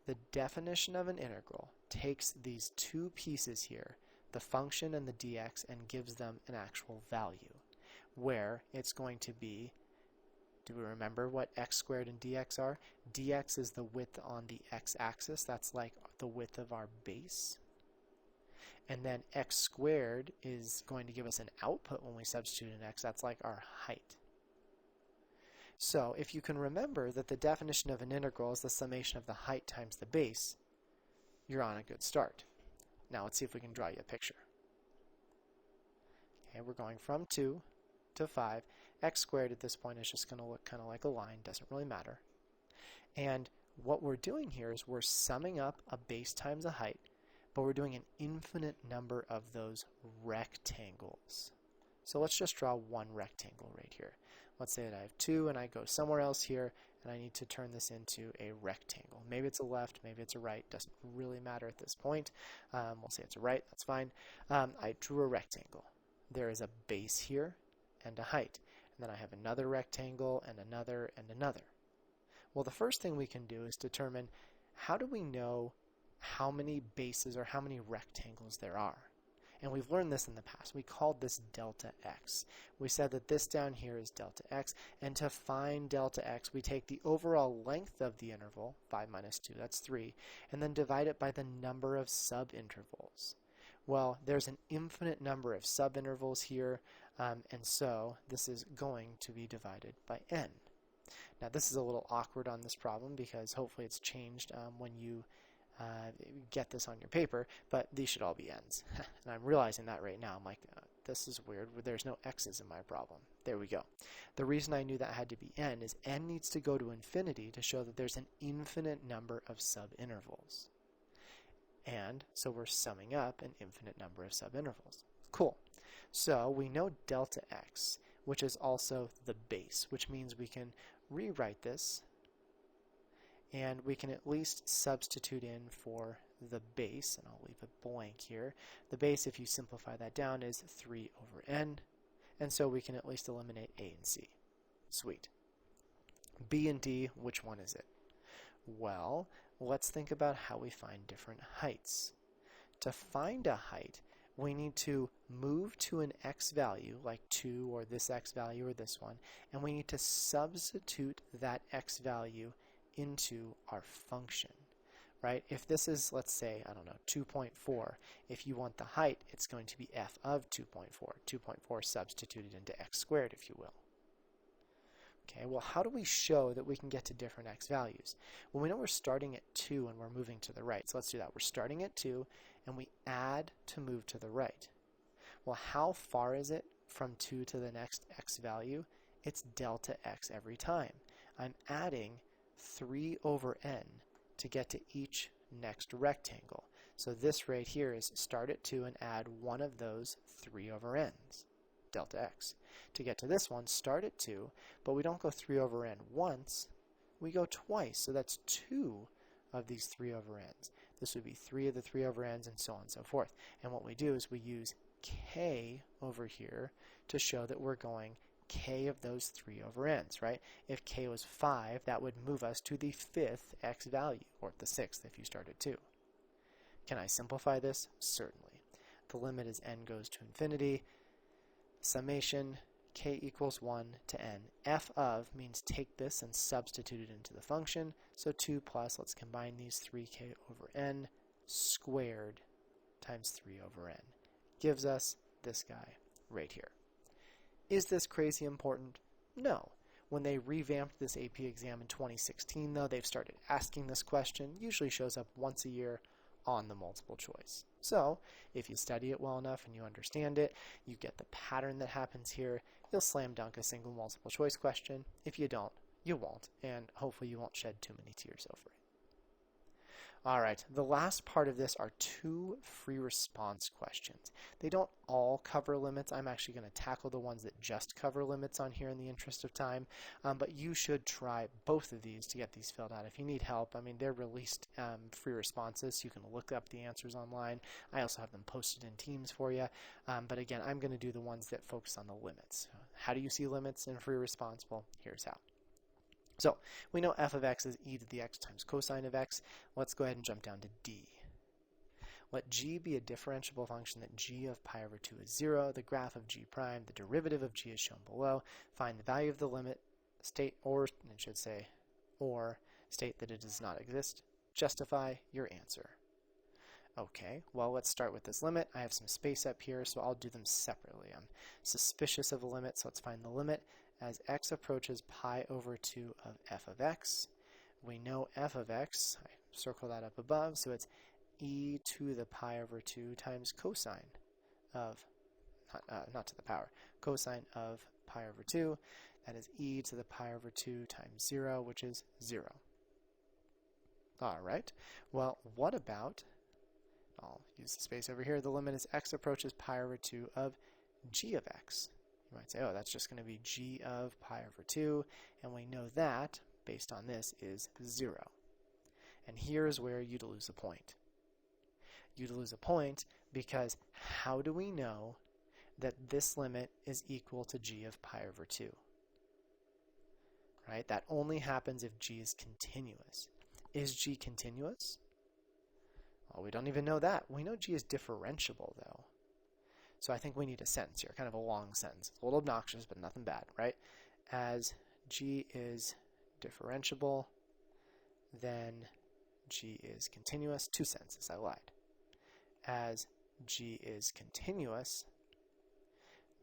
the definition of an integral takes these two pieces here, the function and the dx, and gives them an actual value, where it's going to be, do we remember what x squared and dx are? Dx is the width on the x-axis, that's like the width of our base. And then x squared is going to give us an output when we substitute an x, that's like our height. So if you can remember that the definition of an integral is the summation of the height times the base, you're on a good start. Now let's see if we can draw you a picture. Okay, we're going from 2 to 5. X squared at this point is just going to look kind of like a line, doesn't really matter. And what we're doing here is we're summing up a base times a height, but we're doing an infinite number of those rectangles. So let's just draw one rectangle right here. Let's say that I have 2 and I go somewhere else here and I need to turn this into a rectangle. Maybe it's a left, maybe it's a right, doesn't really matter at this point. We'll say it's a right, that's fine. I drew a rectangle. There is a base here and a height. And then I have another rectangle and another and another. Well, the first thing we can do is determine, how do we know how many bases or how many rectangles there are? And we've learned this in the past. We called this delta x. We said that this down here is delta x, and to find delta x, we take the overall length of the interval, 5 minus 2, that's 3, and then divide it by the number of subintervals. Well, there's an infinite number of subintervals here, and so this is going to be divided by n. Now this is a little awkward on this problem because hopefully it's changed when you get this on your paper, but these should all be n's. And I'm realizing that right now. I'm like, this is weird. There's no x's in my problem. There we go. The reason I knew that had to be n is n needs to go to infinity to show that there's an infinite number of subintervals. And so we're summing up an infinite number of subintervals. Cool. So we know delta x, which is also the base, which means we can rewrite this and we can at least substitute in for the base, and I'll leave it blank here. The base, if you simplify that down, is 3 over n, and so we can at least eliminate a and c. Sweet. B and d, which one is it? Well, let's think about how we find different heights. To find a height, we need to move to an x value, like 2 or this x value or this one, and we need to substitute that x value into our function, right? If this is, let's say, I don't know, 2.4, if you want the height, it's going to be f of 2.4. 2.4 substituted into x squared, if you will. Okay, well, how do we show that we can get to different x values? Well, we know we're starting at 2 and we're moving to the right, so let's do that. We're starting at 2 and we add to move to the right. Well, how far is it from 2 to the next x value? It's delta x every time. I'm adding 3 over n to get to each next rectangle. So this right here is start at 2 and add one of those 3 over n's, delta x. To get to this one, start at 2, but we don't go 3 over n once, we go twice. So that's 2 of these 3 over n's. This would be 3 of the 3 over n's, and so on and so forth. And what we do is we use k over here to show that we're going k of those 3 over n's, right? If k was 5, that would move us to the 5th x value, or the 6th if you start at 2. Can I simplify this? Certainly. The limit as n goes to infinity. Summation k equals 1 to n. F of means take this and substitute it into the function. So 2 plus, let's combine these, 3k over n squared times 3 over n. Gives us this guy right here. Is this crazy important? No. When they revamped this AP exam in 2016, though, they've started asking this question. Usually shows up once a year on the multiple choice. So, if you study it well enough and you understand it, you get the pattern that happens here, you'll slam dunk a single multiple choice question. If you don't, you won't, and hopefully you won't shed too many tears over it. Alright, the last part of this are 2 free response questions. They don't all cover limits. I'm actually going to tackle the ones that just cover limits on here in the interest of time, but you should try both of these to get these filled out. If you need help, I mean, they're released free responses, so you can look up the answers online. I also have them posted in Teams for you, but again, I'm going to do the ones that focus on the limits. How do you see limits in free response? Well, here's how. So, we know f of x is e to the x times cosine of x. Let's go ahead and jump down to d. Let g be a differentiable function that g of pi over 2 is 0. The graph of g prime, the derivative of g is shown below. Find the value of the limit, state, or it should say, or state that it does not exist. Justify your answer. Okay, well, let's start with this limit. I have some space up here, so I'll do them separately. I'm suspicious of a limit, so let's find the limit. As x approaches pi over 2 of f of x, we know f of x, I circle that up above, so it's e to the pi over 2 times cosine of, not to the power, cosine of pi over 2. That is e to the pi over 2 times 0, which is 0. Alright, well, what about, I'll use the space over here, the limit as x approaches pi over 2 of g of x. You might say, oh, that's just going to be g of pi over 2, and we know that, based on this, is 0. And here's where you'd lose a point. You'd lose a point because how do we know that this limit is equal to g of pi over 2? Right? That only happens if g is continuous. Is g continuous? Well, we don't even know that. We know g is differentiable, though. So I think we need a sentence here, kind of a long sentence. It's a little obnoxious, but nothing bad, right? As g is differentiable, then g is continuous. 2 sentences, I lied. As g is continuous,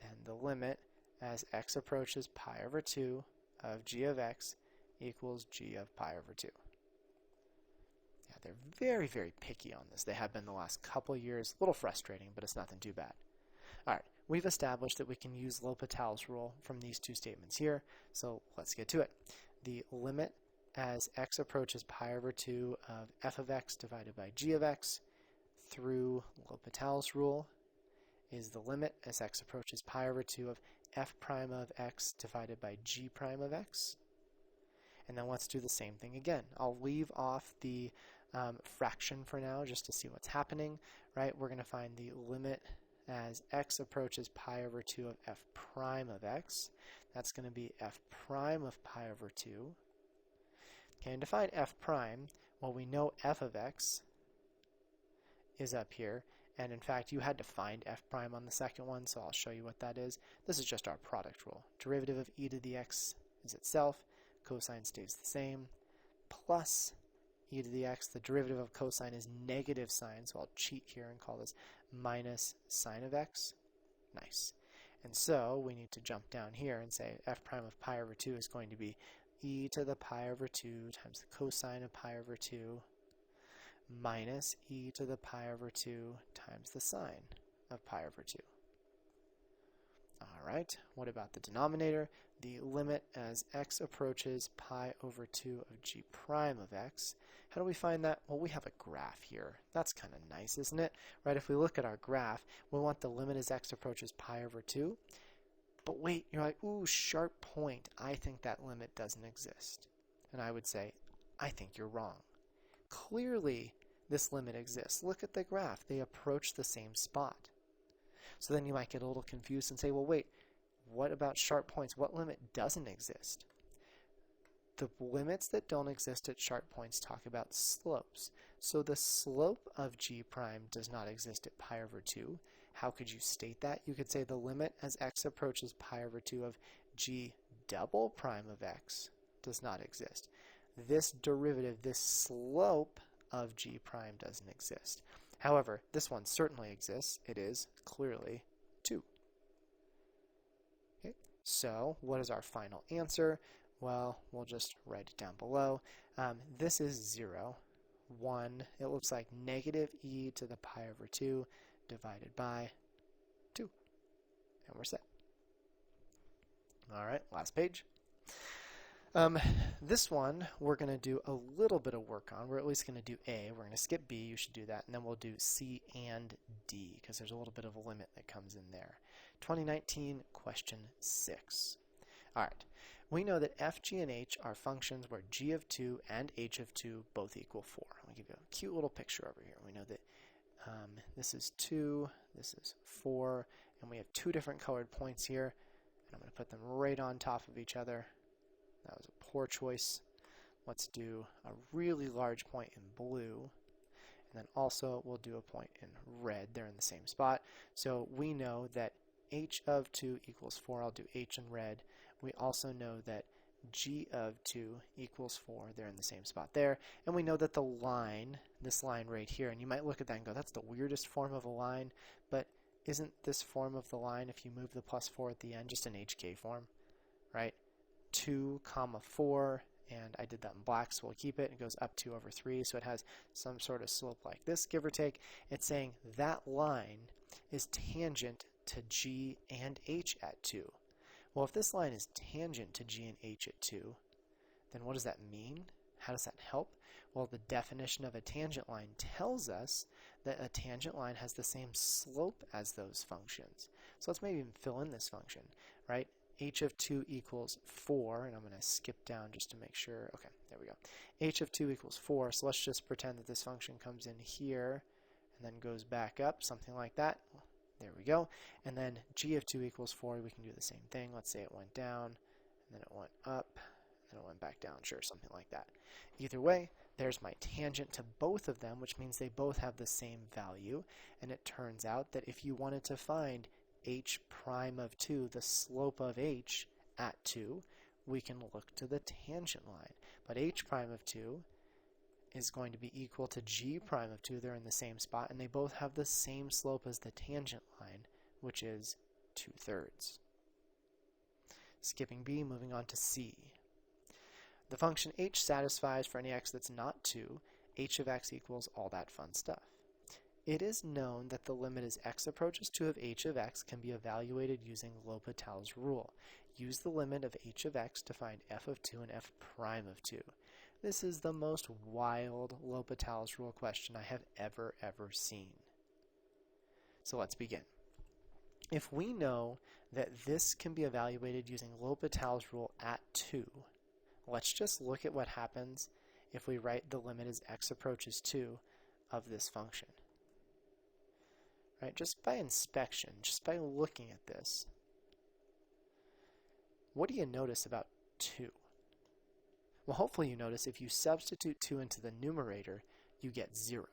then the limit as x approaches pi over 2 of g of x equals g of pi over 2. Yeah, they're very, very picky on this. They have been the last couple of years. A little frustrating, but it's nothing too bad. Alright, we've established that we can use L'Hopital's rule from these 2 statements here, so let's get to it. The limit as x approaches pi over 2 of f of x divided by g of x through L'Hopital's rule is the limit as x approaches pi over 2 of f prime of x divided by g prime of x. And then let's do the same thing again. I'll leave off the fraction for now just to see what's happening, right? We're going to find the limit as x approaches pi over 2 of f prime of x. That's going to be f prime of pi over 2. Okay, and to find f prime, well, we know f of x is up here, and in fact, you had to find f prime on the second one, so I'll show you what that is. This is just our product rule. Derivative of e to the x is itself, cosine stays the same, plus e to the x. The derivative of cosine is negative sine, so I'll cheat here and call this minus sine of x. Nice. And so we need to jump down here and say f prime of pi over 2 is going to be e to the pi over 2 times the cosine of pi over 2 minus e to the pi over 2 times the sine of pi over 2. Alright, what about the denominator? The limit as x approaches pi over 2 of g prime of x. How do we find that? Well, we have a graph here. That's kind of nice, isn't it? Right, if we look at our graph, we want the limit as x approaches pi over 2. But wait, you're like, ooh, sharp point. I think that limit doesn't exist. And I would say, I think you're wrong. Clearly, this limit exists. Look at the graph. They approach the same spot. So then you might get a little confused and say, well, wait, what about sharp points? What limit doesn't exist? The limits that don't exist at sharp points talk about slopes. So the slope of g prime does not exist at pi over 2. How could you state that? You could say the limit as x approaches pi over 2 of g double prime of x does not exist. This derivative, this slope of g prime doesn't exist. However, this one certainly exists. It is clearly 2. Okay, so what is our final answer? Well, we'll just write it down below. This is 0, 1. It looks like negative e to the pi over 2 divided by 2. And we're set. All right, last page. This one we're going to do a little bit of work on. We're at least going to do A. We're going to skip B. You should do that. And then we'll do C and D because there's a little bit of a limit that comes in there. 2019 question 6. All right. We know that f, g, and h are functions where g of 2 and h of 2 both equal 4. I'll give you a cute little picture over here. We know that this is 2, this is 4, and we have 2 different colored points here. And I'm going to put them right on top of each other. That was a poor choice. Let's do a really large point in blue. And then also we'll do a point in red. They're in the same spot. So we know that h of 2 equals 4. I'll do h in red. We also know that g of 2 equals 4. They're in the same spot there. And we know that the line, this line right here, and you might look at that and go, that's the weirdest form of a line. But isn't this form of the line, if you move the plus 4 at the end, just an HK form, right? 2, 4, and I did that in black, so we'll keep it. It goes up 2 over 3, so it has some sort of slope like this, give or take. It's saying that line is tangent to g and h at 2. Well, if this line is tangent to g and h at 2, then what does that mean? How does that help? Well, the definition of a tangent line tells us that a tangent line has the same slope as those functions. So let's maybe even fill in this function, right? H of 2 equals 4, and I'm going to skip down just to make sure. Okay, there we go. H of 2 equals 4, so let's just pretend that this function comes in here and then goes back up, something like that. There we go. And then g of 2 equals 4, we can do the same thing. Let's say it went down, and then it went up, and then it went back down. Sure, something like that. Either way, there's my tangent to both of them, which means they both have the same value. And it turns out that if you wanted to find h prime of 2, the slope of h at 2, we can look to the tangent line. But h prime of 2 is going to be equal to g prime of 2. They're in the same spot, and they both have the same slope as the tangent line, which is 2/3. Skipping B, moving on to C. The function h satisfies for any x that's not 2, h of x equals all that fun stuff. It is known that the limit as x approaches 2 of h of x can be evaluated using L'Hopital's rule. Use the limit of h of x to find f of 2 and f prime of 2. This is the most wild L'Hopital's rule question I have ever seen. So let's begin. If we know that this can be evaluated using L'Hopital's rule at 2, let's just look at what happens if we write the limit as x approaches 2 of this function. Right, just by inspection, just by looking at this, what do you notice about 2? Well, hopefully you notice if you substitute 2 into the numerator, you get 0.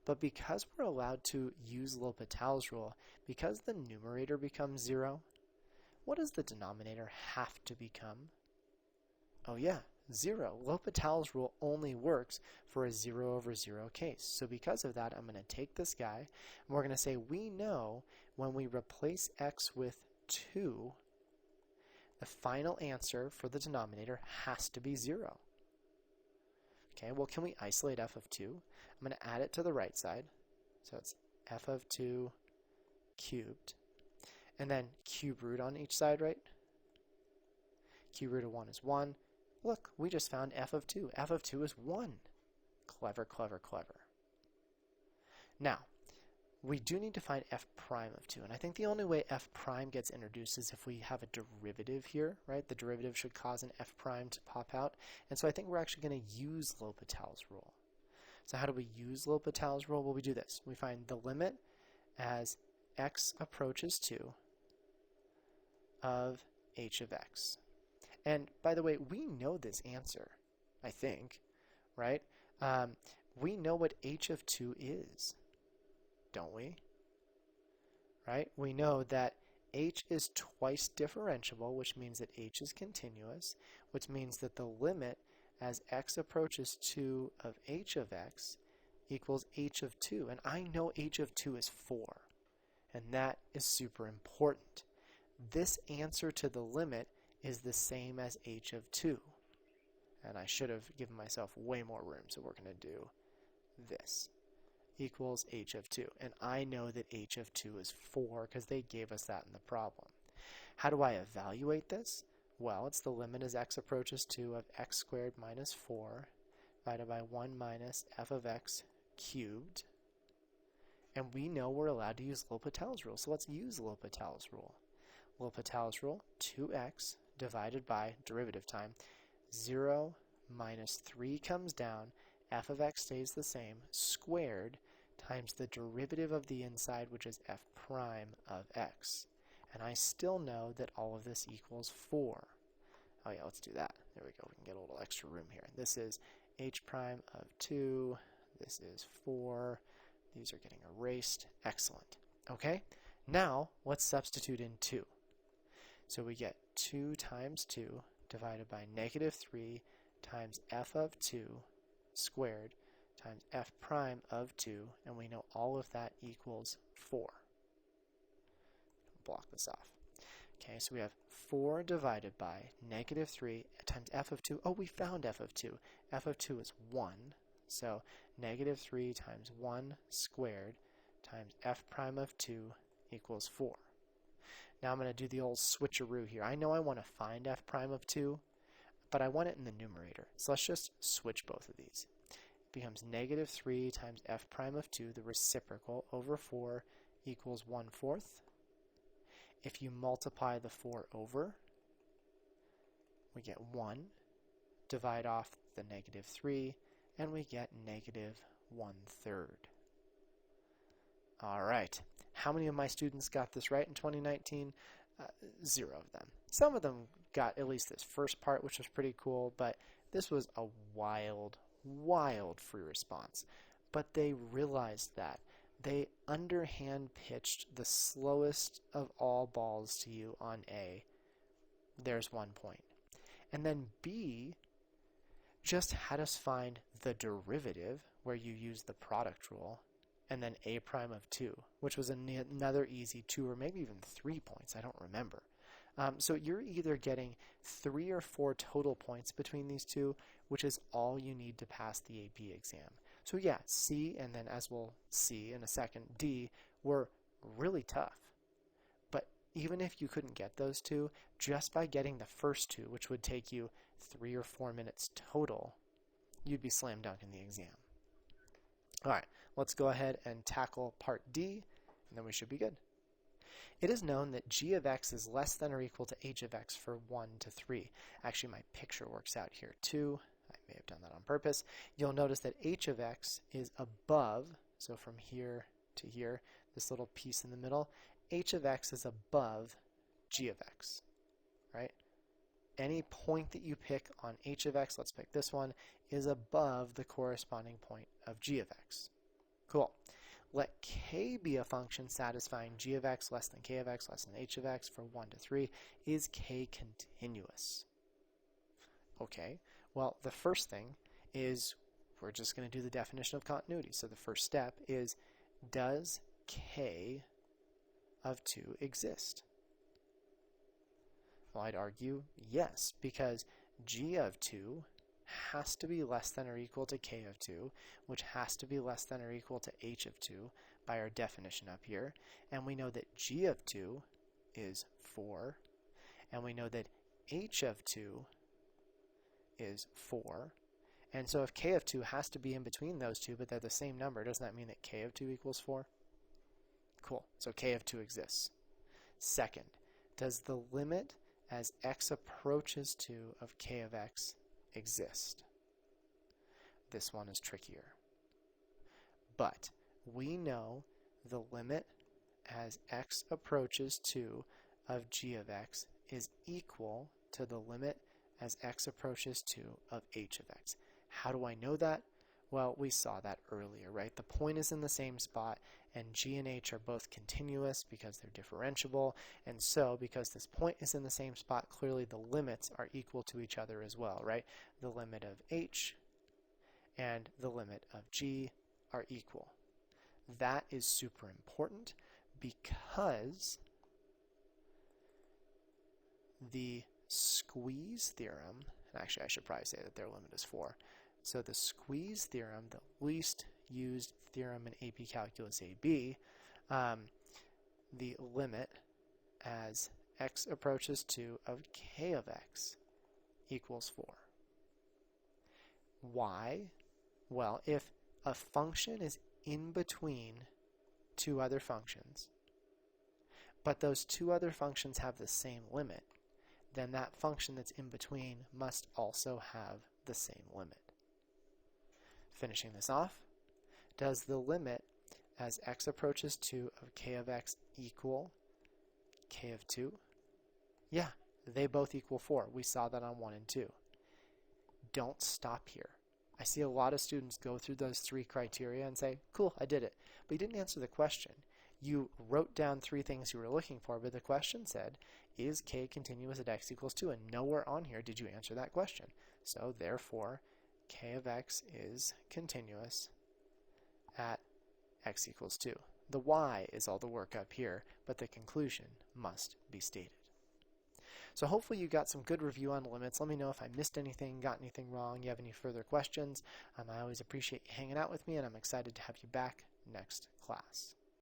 But because we're allowed to use L'Hopital's rule, because the numerator becomes 0, what does the denominator have to become? Oh yeah, 0. L'Hopital's rule only works for a 0 over 0 case. So because of that, I'm going to take this guy, and we're going to say we know when we replace x with 2, the final answer for the denominator has to be 0. Okay, well, can we isolate f of 2? I'm going to add it to the right side. So it's f of 2 cubed. And then cube root on each side, right? Cube root of 1 is 1. Look, we just found f of 2. f of 2 is 1. Clever, clever, clever. Now, we do need to find f prime of 2. And I think the only way f prime gets introduced is if we have a derivative here, right? The derivative should cause an f prime to pop out. And so I think we're actually going to use L'Hopital's rule. So how do we use L'Hopital's rule? Well, we do this. We find the limit as x approaches 2 of h of x. And by the way, we know this answer, I think, right? We know what h of 2 is, don't we? right? We know that h is twice differentiable, which means that h is continuous, which means that the limit as x approaches 2 of h of x equals h of 2. And I know h of 2 is 4. And that is super important. This answer to the limit is the same as h of 2. And I should have given myself way more room, so we're going to do this. Equals h of 2. And I know that h of 2 is 4 because they gave us that in the problem. How do I evaluate this? Well, it's the limit as x approaches 2 of x squared minus 4 divided by 1 minus f of x cubed. And we know we're allowed to use L'Hopital's rule, so let's use L'Hopital's rule. L'Hopital's rule, 2x divided by derivative time, 0 minus 3 comes down, f of x stays the same, squared times the derivative of the inside, which is f prime of x. And I still know that all of this equals 4. Oh yeah, let's do that. There we go. We can get a little extra room here. This is h prime of 2. This is 4. These are getting erased. Excellent. Okay, now let's substitute in 2. So we get 2 times 2 divided by negative 3 times f of 2 squared times f prime of 2, and we know all of that equals 4. Block this off. Okay, so we have 4 divided by negative 3 times f of 2. Oh, we found f of 2. F of 2 is 1. So negative 3 times 1 squared times f prime of 2 equals 4. Now I'm going to do the old switcheroo here. I know I want to find f prime of 2, but I want it in the numerator. So let's just switch both of these. It becomes negative 3 times f prime of 2, the reciprocal, over 4 equals 1/4. If you multiply the 4 over, we get 1. Divide off the negative 3, and we get negative 1/3. All right. How many of my students got this right in 2019? 0 of them. Some of them got at least this first part, which was pretty cool, but this was a wild, wild free response. But they realized that. They underhand pitched the slowest of all balls to you on A. There's 1 point. And then B just had us find the derivative, where you use the product rule, and then a prime of 2, which was another easy 2 or maybe even 3 points. I don't remember. So you're either getting 3 or 4 total points between these two, which is all you need to pass the AP exam. So yeah, C, and then as we'll see in a second, D, were really tough. But even if you couldn't get those two, just by getting the first two, which would take you 3 or 4 minutes total, you'd be slam dunk in the exam. All right, let's go ahead and tackle part D, and then we should be good. It is known that g of x is less than or equal to h of x for 1 to 3. Actually, my picture works out here too. I may have done that on purpose. You'll notice that h of x is above, so from here to here, this little piece in the middle, h of x is above g of x, right? Any point that you pick on h of x, let's pick this one, is above the corresponding point of g of x. Cool. Let k be a function satisfying g of x less than k of x less than h of x for 1 to 3. Is k continuous? Okay, well, the first thing is we're just going to do the definition of continuity. So the first step is, does k of 2 exist? Well, I'd argue yes, because g of 2 has to be less than or equal to k of 2, which has to be less than or equal to h of 2 by our definition up here. And we know that g of 2 is 4, and we know that h of 2 is 4. And so if k of 2 has to be in between those two, but they're the same number, doesn't that mean that k of 2 equals 4? Cool. So k of 2 exists. Second, does the limit as x approaches 2 of k of x exist? This one is trickier. But we know the limit as x approaches 2 of g of x is equal to the limit as x approaches 2 of h of x. How do I know that? Well, we saw that earlier, right? The point is in the same spot, and g and h are both continuous because they're differentiable, and so because this point is in the same spot, clearly the limits are equal to each other as well, right? The limit of h and the limit of g are equal. That is super important because the squeeze theorem, and actually I should probably say that their limit is 4. So the squeeze theorem, the least used theorem in AP Calculus AB, the limit as x approaches 2 of k of x equals 4. Why? Well, if a function is in between two other functions, but those two other functions have the same limit, then that function that's in between must also have the same limit. Finishing this off, does the limit as x approaches 2 of k of x equal k of 2? Yeah, they both equal 4. We saw that on 1 and 2. Don't stop here. I see a lot of students go through those 3 criteria and say, cool, I did it. But you didn't answer the question. You wrote down 3 things you were looking for, but the question said, is k continuous at x equals 2? And nowhere on here did you answer that question. So therefore, k of x is continuous at x equals 2. The y is all the work up here, but the conclusion must be stated. So hopefully you got some good review on limits. Let me know if I missed anything, got anything wrong, you have any further questions. I always appreciate you hanging out with me, and I'm excited to have you back next class.